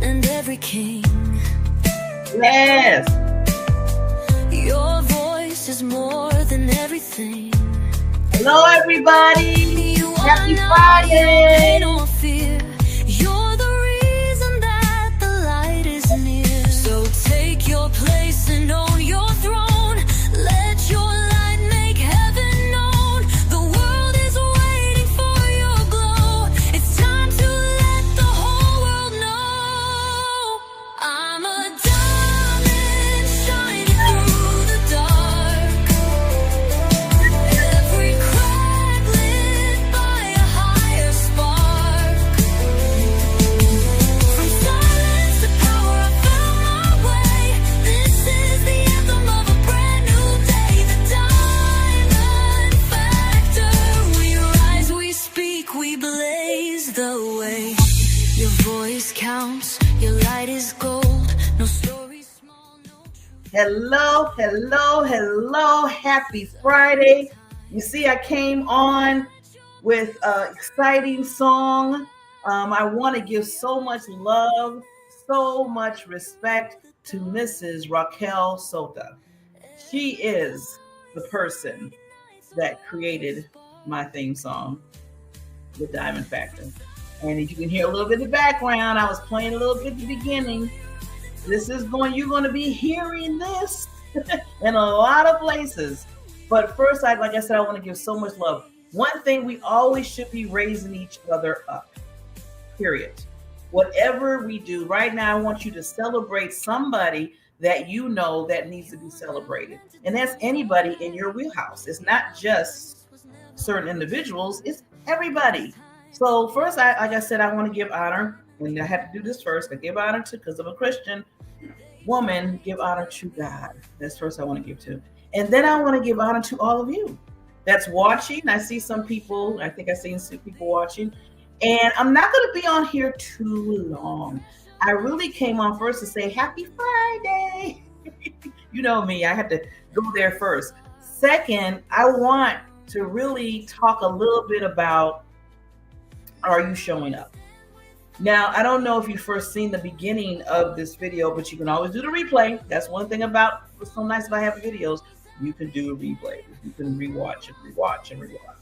and every king. Yes. Your voice is more than everything. Hello, everybody. You Happy are Friday. no fear. You're the reason that the light is near. So take your place and own your throne. Let your light make heaven known. The world is waiting for your glow. It's time to let the whole world know. I'm a diamond shining through the dark. Every crack lit by a higher spark. From silence to power, I found my way. This is the anthem of a brand new day. The diamond factor. We rise, we speak, we blaze the way. Your voice counts, your light is gold. No story small, no truth. Hello, hello, hello. Happy Friday. You see, I came on with an exciting song. I want to give so much love, so much respect to Mrs. Raquel Sota. She is the person that created my theme song, The Diamond Factor. And as you can hear a little bit in the background, I was playing a little bit at the beginning. You're going to be hearing this in a lot of places. But first, like I said, I want to give so much love. One thing, we always should be raising each other up, period. Whatever we do right now, I want you to celebrate somebody that you know that needs to be celebrated. And that's anybody in your wheelhouse. It's not just certain individuals, it's everybody. So first, like I said, I want to give honor, and I have to do this first. I give honor to, because I'm a Christian woman, give honor to God. That's first I want to give to. And then I want to give honor to all of you that's watching. I see some people, I think I've seen some people watching. And I'm not going to be on here too long. I really came on first to say happy Friday. You know me, I had to go there first. Second, I want to really talk a little bit about, are you showing up? Now, I don't know if you first seen the beginning of this video, but you can always do the replay. That's one thing about what's so nice about having videos. You can do a replay. You can rewatch and rewatch and rewatch.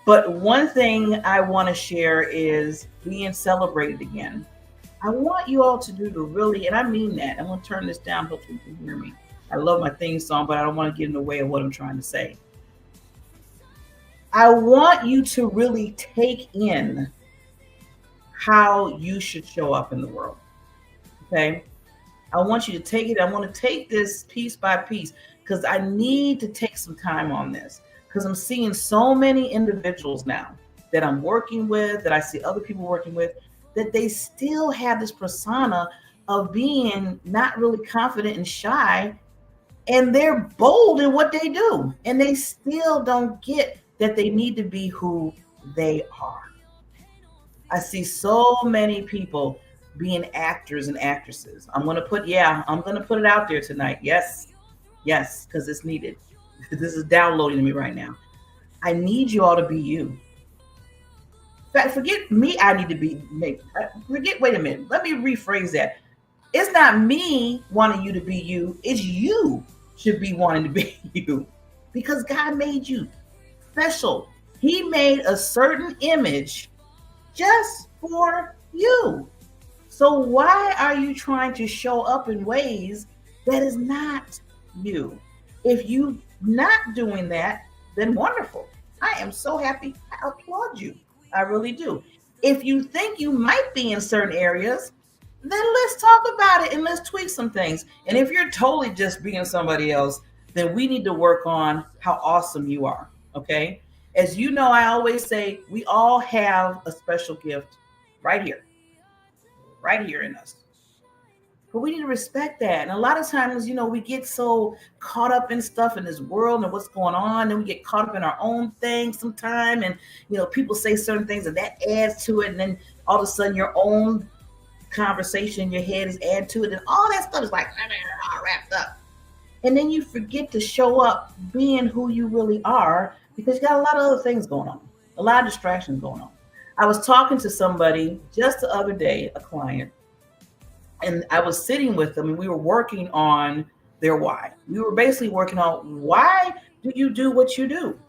But one thing I want to share is being celebrated again. I want you all to do the really, and I mean that. I'm going to turn this down. Hopefully you can hear me. I love my theme song, but I don't want to get in the way of what I'm trying to say. I want you to really take in how you should show up in the world. Okay? I want you to take it. I want to take this piece by piece because I need to take some time on this because I'm seeing so many individuals now that I'm working with, that I see other people working with, that they still have this persona of being not really confident and shy, and they're bold in what they do, and they still don't get that they need to be who they are. I see so many people being actors and actresses. I'm going to put it out there tonight. Yes, because it's needed. This is downloading to me right now. I need you all to be you. In fact, forget me, I need to be, wait a minute. Let me rephrase that. It's not me wanting you to be you. It's you should be wanting to be you because God made you special. He made a certain image just for you. So why are you trying to show up in ways that is not you? If you not doing that, then wonderful. I am so happy. I applaud you. I really do. If you think you might be in certain areas, then let's talk about it and let's tweak some things. And if you're totally just being somebody else, then we need to work on how awesome you are. Okay? As you know, I always say we all have a special gift right here in us. But we need to respect that. And a lot of times, we get so caught up in stuff in this world and what's going on, and we get caught up in our own thing sometime. And, people say certain things and that adds to it. And then all of a sudden your own conversation in your head is added to it. And all that stuff is like all wrapped up. And then you forget to show up being who you really are because you got a lot of other things going on, a lot of distractions going on. I was talking to somebody just the other day, a client, And I was sitting with them and we were working on their why. We were basically working on, why do you do what you do?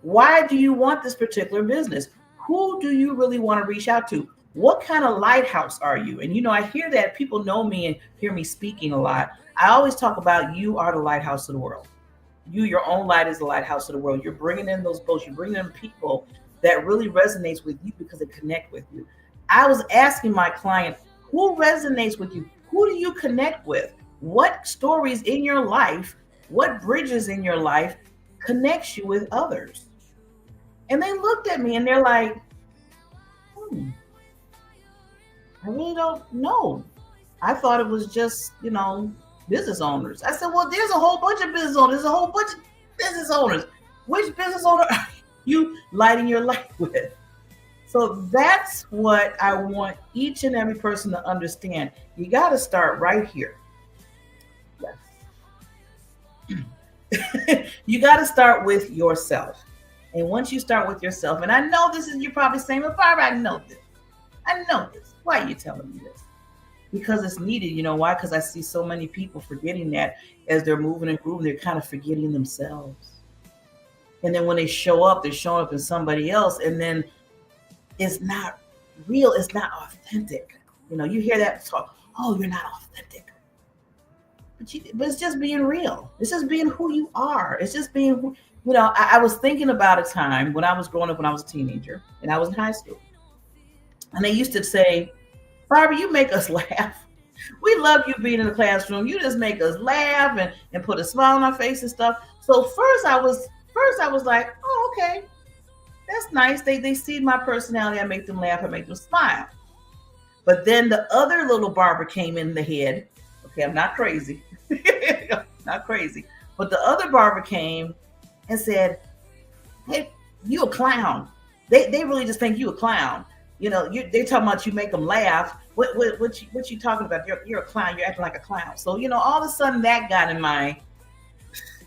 Why do you want this particular business? Who do you really want to reach out to? What kind of lighthouse are you? And I hear that people know me and hear me speaking a lot. I always talk about, you are the lighthouse of the world. You, your own light is the lighthouse of the world. You're bringing in those boats. You're bringing in people that really resonates with you because they connect with you. I was asking my client, who resonates with you? Who do you connect with? What stories in your life, what bridges in your life connects you with others? And they looked at me and they're like, I really don't know. I thought it was just, business owners. I said, well, there's a whole bunch of business owners. There's a whole bunch of business owners. Which business owner are you lighting your light with? So that's what I want each and every person to understand. You got to start right here. Yes. You got to start with yourself. And once you start with yourself, and I know this is, you're probably saying, well, Barbara, I know this. I know this. Why are you telling me this? Because it's needed. You know why? Because I see so many people forgetting that as they're moving and grooving, they're kind of forgetting themselves. And then when they show up, they're showing up in somebody else. And then it's not real. It's not authentic. You hear that talk, oh, you're not authentic. But it's just being real. It's just being who you are. It's just being, I was thinking about a time when I was growing up, when I was a teenager and I was in high school. And they used to say, Barbara, you make us laugh. We love you being in the classroom. You just make us laugh and put a smile on our face and stuff. So first I was like, oh, okay, that's nice. They see my personality. I make them laugh. I make them smile. But then the other little Barbara came in the head. Okay, I'm not crazy. Not crazy. But the other Barbara came and said, hey, you a clown. They really just think you a clown. They're talking about you make them laugh. What you talking about? You're a clown. You're acting like a clown. So, all of a sudden that got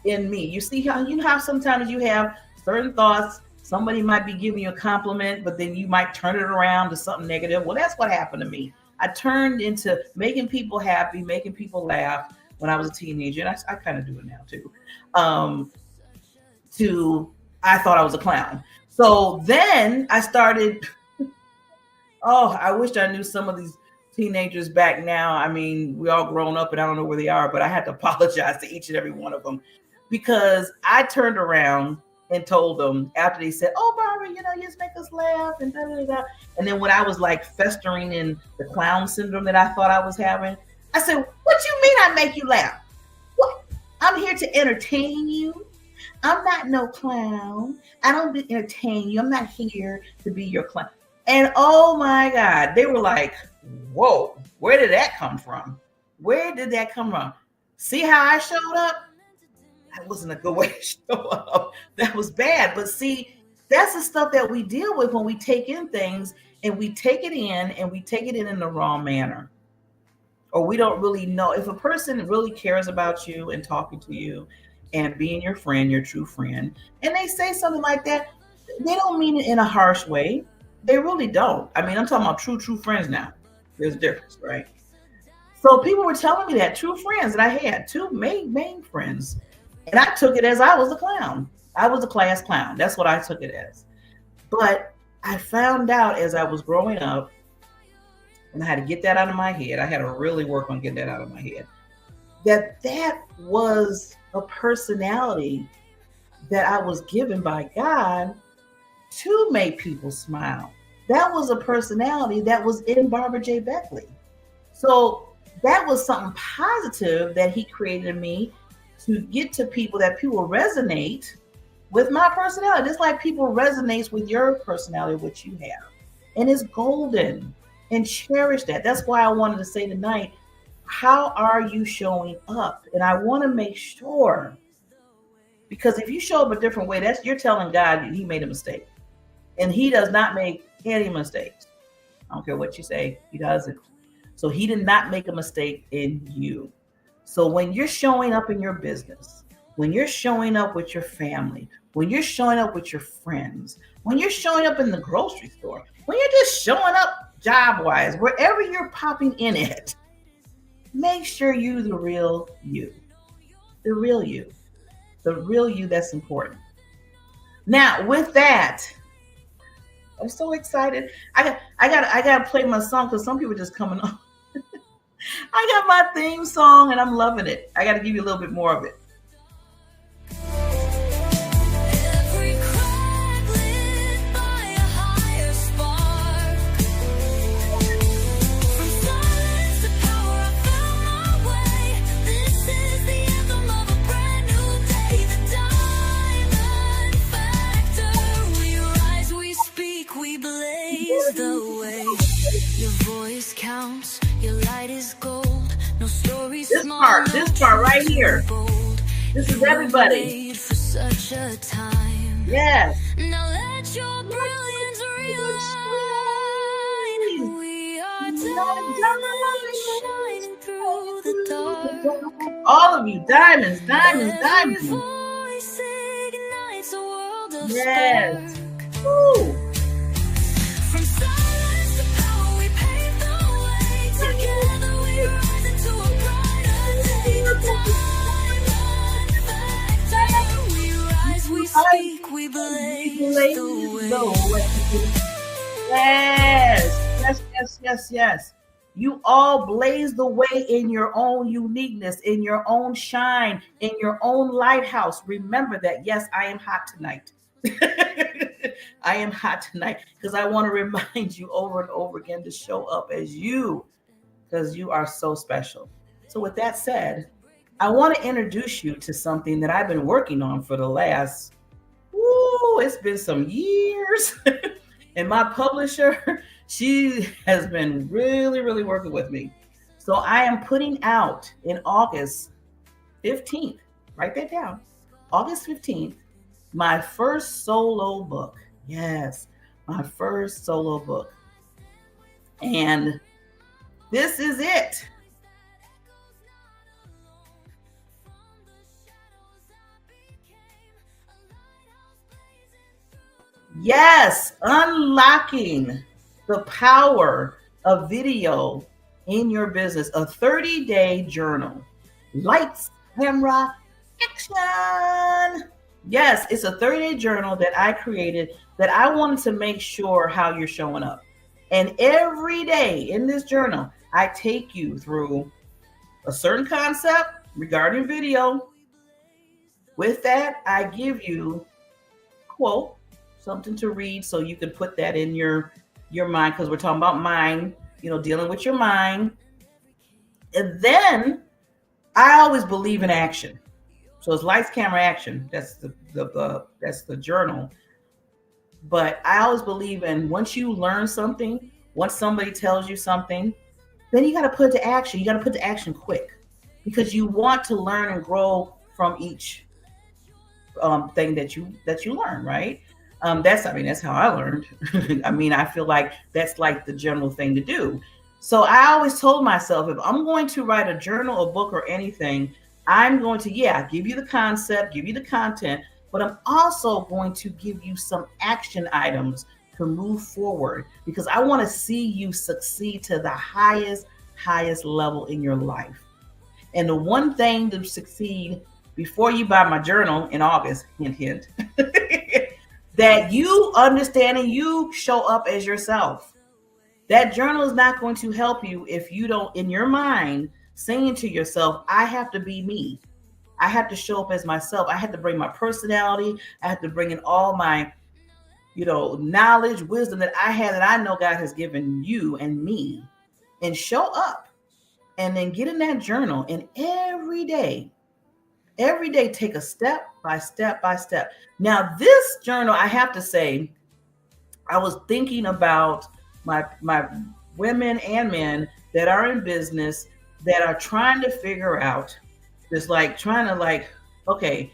in me. You see how sometimes you have certain thoughts. Somebody might be giving you a compliment, but then you might turn it around to something negative. Well, that's what happened to me. I turned into making people happy, making people laugh when I was a teenager. And I kind of do it now too. I thought I was a clown. So then I started... Oh, I wish I knew some of these teenagers back now. I mean, we all grown up and I don't know where they are, but I had to apologize to each and every one of them because I turned around and told them after they said, oh, Barbara, you just make us laugh and da, da, da. And then when I was like festering in the clown syndrome that I thought I was having, I said, what you mean I make you laugh? What? I'm here to entertain you. I'm not no clown. I don't entertain you. I'm not here to be your clown. And oh my God, they were like, whoa, where did that come from? Where did that come from? See how I showed up? That wasn't a good way to show up. That was bad. But see, that's the stuff that we deal with when we take in things and we take it in and we take it in the wrong manner. Or we don't really know. If a person really cares about you and talking to you and being your friend, your true friend, and they say something like that, they don't mean it in a harsh way. They really don't. I mean, I'm talking about true friends now. There's a difference, right? So people were telling me that, true friends that I had, two main friends. And I took it as I was a clown. I was a class clown. That's what I took it as. But I found out as I was growing up, and I had to get that out of my head. I had to really work on getting that out of my head. That was a personality that I was given by God to make people smile. That was a personality that was in Barbara J. Beckley. So that was something positive that he created in me to get to people, that people resonate with my personality. Just like people resonates with your personality, what you have. And it's golden. And cherish that. That's why I wanted to say tonight, how are you showing up? And I want to make sure, because if you show up a different way, you're telling God he made a mistake. And he does not make any mistakes. I don't care what you say, he doesn't. So he did not make a mistake in you. So when you're showing up in your business, when you're showing up with your family, when you're showing up with your friends, when you're showing up in the grocery store, when you're just showing up job-wise, wherever you're popping in it, Make sure you the real you. The real you. The real you that's important. Now, with that, I'm so excited. I got to play my song because some people just coming on. I got my theme song and I'm loving it. I got to give you a little bit more of it. Every crack lit by a higher spark. From silence to power, I found my way. This is the anthem of a brand new day. The diamond factor. We rise, we speak, we blaze the way. Your voice counts, your light is gold. No story small, This part right here. bold. This is everybody. Made for such a time. Yes. Now let your brilliance relight. We are diamonds shining through the dark. All of you, diamonds, diamonds, Every diamonds. voice ignites a world of Yes. spark. Woo. From silence to power, we pave the way. Together we rise into a brighter day. The diamond factor. We rise, we speak, we blaze the way. Yes. You all blaze the way in your own uniqueness, in your own shine, in your own lighthouse. Remember that. Yes, I am hot tonight. I am hot tonight because I want to remind you over and over again to show up as you because you are so special. So, with that said, I want to introduce you to something that I've been working on for the last, it's been some years. And my publisher, she has been really, really working with me. So I am putting out in August 15th, write that down, August 15th, my first solo book. Yes, my first solo book. And this is it. Yes, unlocking the power of video in your business, a 30-day journal. Lights, camera, action. Yes, it's a 30-day journal that I created that I wanted to make sure how you're showing up. And every day in this journal, I take you through a certain concept regarding video. With that, I give you quote, something to read so you can put that in your mind because we're talking about mind, dealing with your mind. And then I always believe in action. So it's lights, camera, action. That's the journal. But I always believe in once you learn something, once somebody tells you something, then you got to put it to action. You got to put to action quick because you want to learn and grow from each thing that you learn, right? That's how I learned. I feel like that's like the general thing to do. So I always told myself, if I'm going to write a journal, a book, or anything, I'm going to, give you the concept, give you the content, but I'm also going to give you some action items to move forward because I want to see you succeed to the highest level in your life. And the one thing to succeed before you buy my journal in August, hint, hint, that you understand and you show up as yourself. That journal is not going to help you if you don't, in your mind, saying to yourself, I have to be me. I have to show up as myself. I have to bring my personality. I have to bring in all my, knowledge, wisdom that I have, that I know God has given you and me, and show up. And then get in that journal and every day take a step by step by step. Now this journal, I have to say, I was thinking about my women and men that are in business that are trying to figure out this, okay,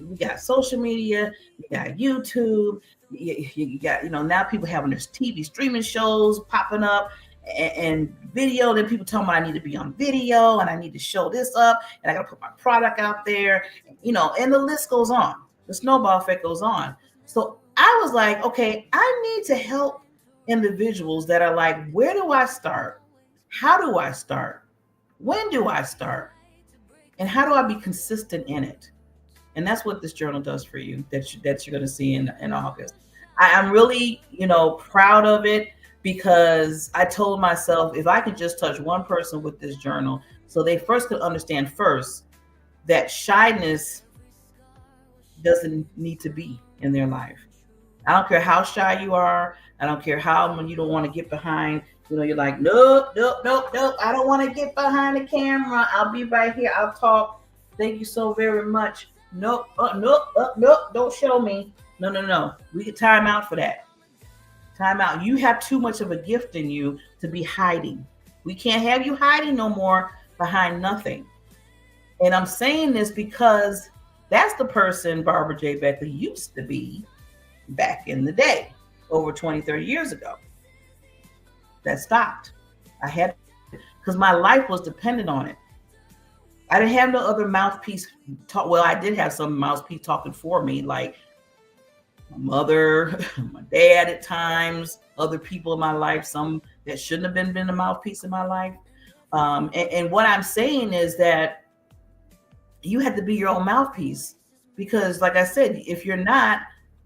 we got social media, you got YouTube, you got, now people having their TV streaming shows popping up, and video. Then people tell me I need to be on video and I need to show this up and I got to put my product out there, and the list goes on. The snowball effect goes on. So I was like, okay, I need to help individuals that are like, where do I start? How do I start? When do I start? And how do I be consistent in it? And that's what this journal does for you that you're going to see in August. I'm really, proud of it because I told myself if I could just touch one person with this journal so they first could understand first that shyness doesn't need to be in their life. I don't care how shy you are. I don't care how when you don't want to get behind. You're like, nope, nope, nope, nope. I don't want to get behind the camera. I'll be right here. I'll talk. Thank you so very much. Nope, nope, nope. Don't show me. No, no, no. We can time out for that. Time out. You have too much of a gift in you to be hiding. We can't have you hiding no more behind nothing. And I'm saying this because that's the person Barbara J. Beckley used to be back in the day, over 20, 30 years ago. That stopped. I had, because my life was dependent on it. I didn't have no other mouthpiece talk. Well, I did have some mouthpiece talking for me, like my mother, my dad at times, other people in my life, some that shouldn't have been a mouthpiece in my life. And what I'm saying is that you have to be your own mouthpiece because, like I said, if you're not,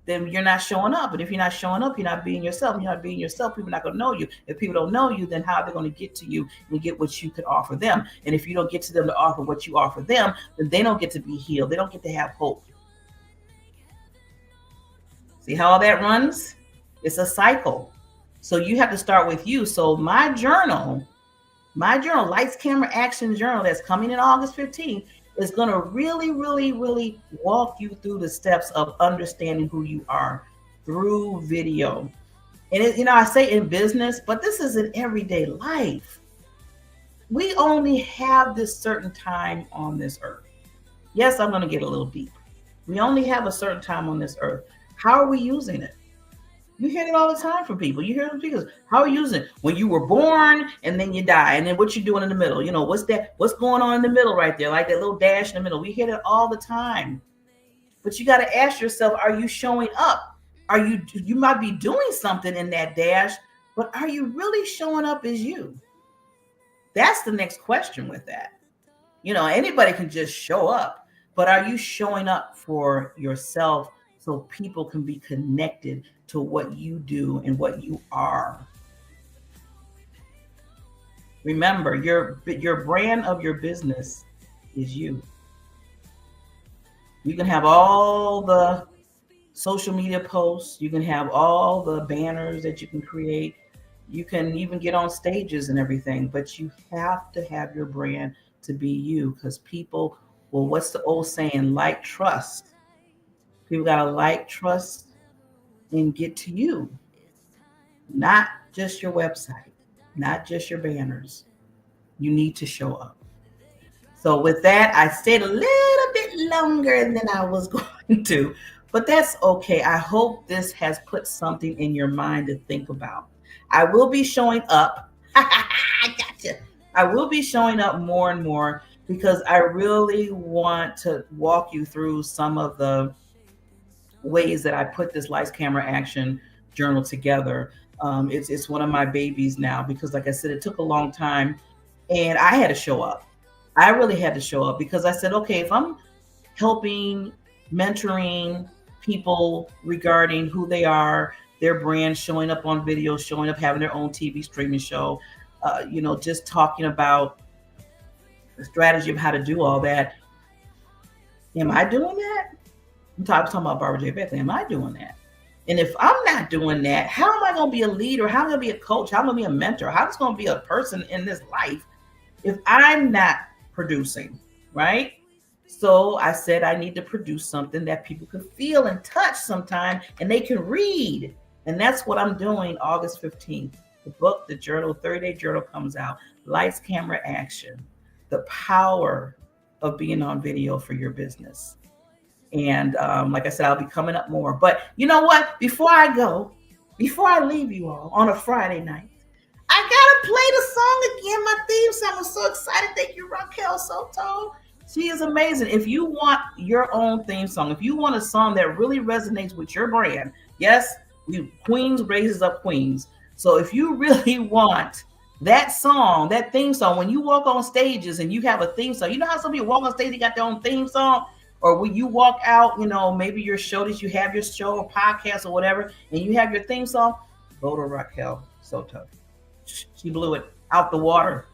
then you're not showing up. And if you're not showing up, you're not being yourself. You're not being yourself. People are not going to know you. If people don't know you, then how are they going to get to you and get what you could offer them? And if you don't get to them to offer what you offer them, then they don't get to be healed. They don't get to have hope. See how all that runs? It's a cycle. So you have to start with you. So my journal, Lights, Camera, Action journal that's coming in August 15th, is going to really, really, really walk you through the steps of understanding who you are through video. And I say in business, but this is in everyday life. We only have this certain time on this earth. Yes, I'm going to get a little deep. We only have a certain time on this earth. How are we using it? You hear it all the time from people. You hear from people. How are you using it? When you were born and then you die. And then what you doing in the middle? What's that? What's going on in the middle right there? Like that little dash in the middle. We hear it all the time. But you got to ask yourself, are you showing up? You might be doing something in that dash, but are you really showing up as you? That's the next question with that. Anybody can just show up, but are you showing up for yourself so people can be connected to what you do and what you are? Remember, your brand of your business is you. You can have all the social media posts. You can have all the banners that you can create. You can even get on stages and everything, but you have to have your brand to be you because people, well, what's the old saying? Like, trust. People got to like, trust, and get to you. Not just your website, not just your banners. You need to show up. So with that, I stayed a little bit longer than I was going to, but that's okay. I hope this has put something in your mind to think about. I will be showing up. I gotcha. I will be showing up more and more because I really want to walk you through some of the ways that I put this Lights, Camera, Action journal together. It's one of my babies now because, like I said, it took a long time and I had to show up. I really had to show up because I said, okay, if I'm helping, mentoring people regarding who they are, their brand, showing up on video, showing up, having their own TV streaming show, just talking about the strategy of how to do all that. Am I doing that? I'm talking about Barbara J. Beckley. Am I doing that? And if I'm not doing that, how am I going to be a leader? How am I going to be a coach? How am I going to be a mentor? How am I going to be a person in this life if I'm not producing, right? So I said I need to produce something that people can feel and touch sometime and they can read. And that's what I'm doing August 15th. The book, the journal, 30-day journal comes out. Lights, Camera, Action. The power of being on video for your business. And like I said, I'll be coming up more. But you know what? Before I leave you all on a Friday night, I got to play the song again, my theme song. I'm so excited. Thank you, Raquel Soto. She is amazing. If you want your own theme song, if you want a song that really resonates with your brand, yes, Queens raises up queens. So if you really want That song, that theme song, when you walk on stages and you have a theme song, you know how some people walk on stage, they got their own theme song? Or when you walk out, maybe your show that you have your show or podcast or whatever, and you have your theme song, go to Raquel Soto. She blew it out the water.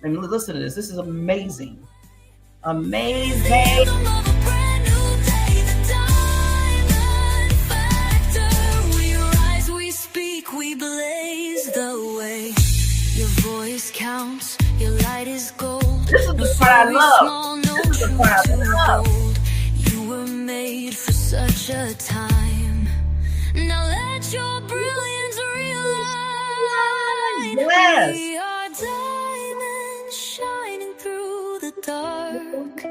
And listen to this. This is amazing. Amazing. We blaze the way. Your voice counts, your light is gold. This is the part I love. This is the part I love. You were made for such a time. Now let your brilliance realign. Yes. We are diamonds shining through the dark.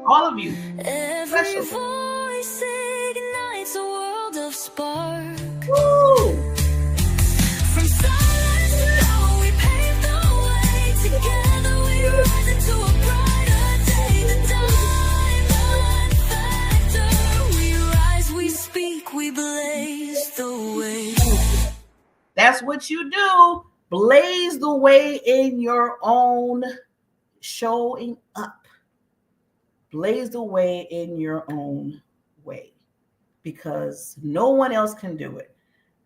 All of you. Every Special. voice ignites a world of spark. Woo. From silence to now, we pave the way. Together we rise into a brighter day. The diamond factor. We rise, we speak, we blaze the way. That's what you do. Blaze the way in your own showing up. Blaze the way in your own way. Because no one else can do it.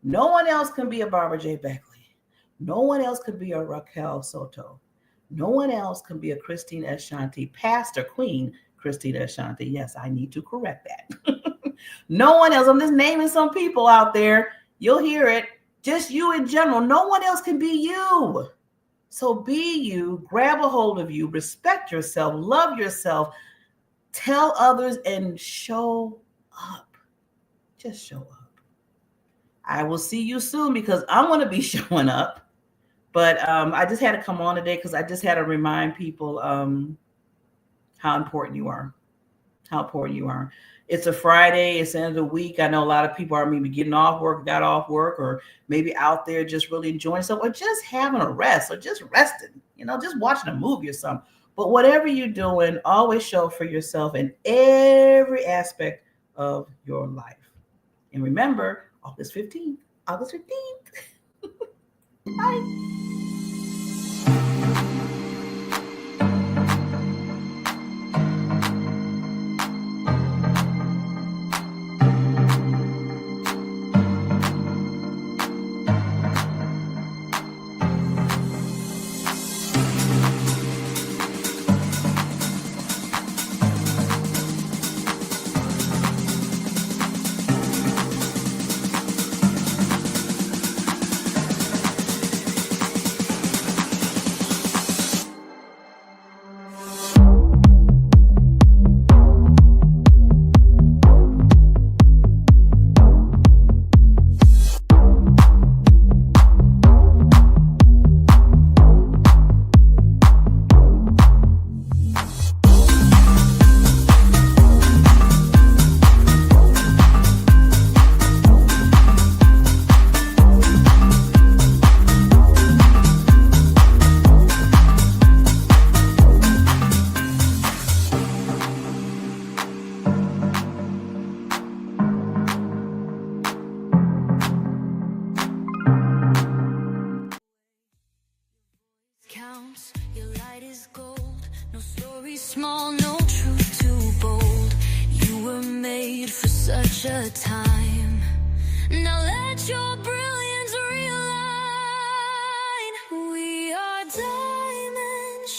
No one else can be a Barbara J. Beckley. No one else can be a Raquel Soto. No one else can be a Christine Ashanti, Pastor Queen Christine Ashanti. Yes, I need to correct that. No one else. I'm just naming some people out there. You'll hear it. Just you in general. No one else can be you. So be you. Grab a hold of you. Respect yourself. Love yourself. Tell others and show up. Just show up. I will see you soon because I'm going to be showing up. But I just had to come on today because I just had to remind people how important you are. How important you are. It's a Friday. It's the end of the week. I know a lot of people are maybe getting off work, got off work, or maybe out there just really enjoying stuff, or just having a rest, or just resting, just watching a movie or something. But whatever you're doing, always show for yourself in every aspect of your life. And remember, August 15th. August 15th. Bye. Your light is gold, no story small, no truth too bold. You were made for such a time. Now let your brilliance realign. We are diamonds.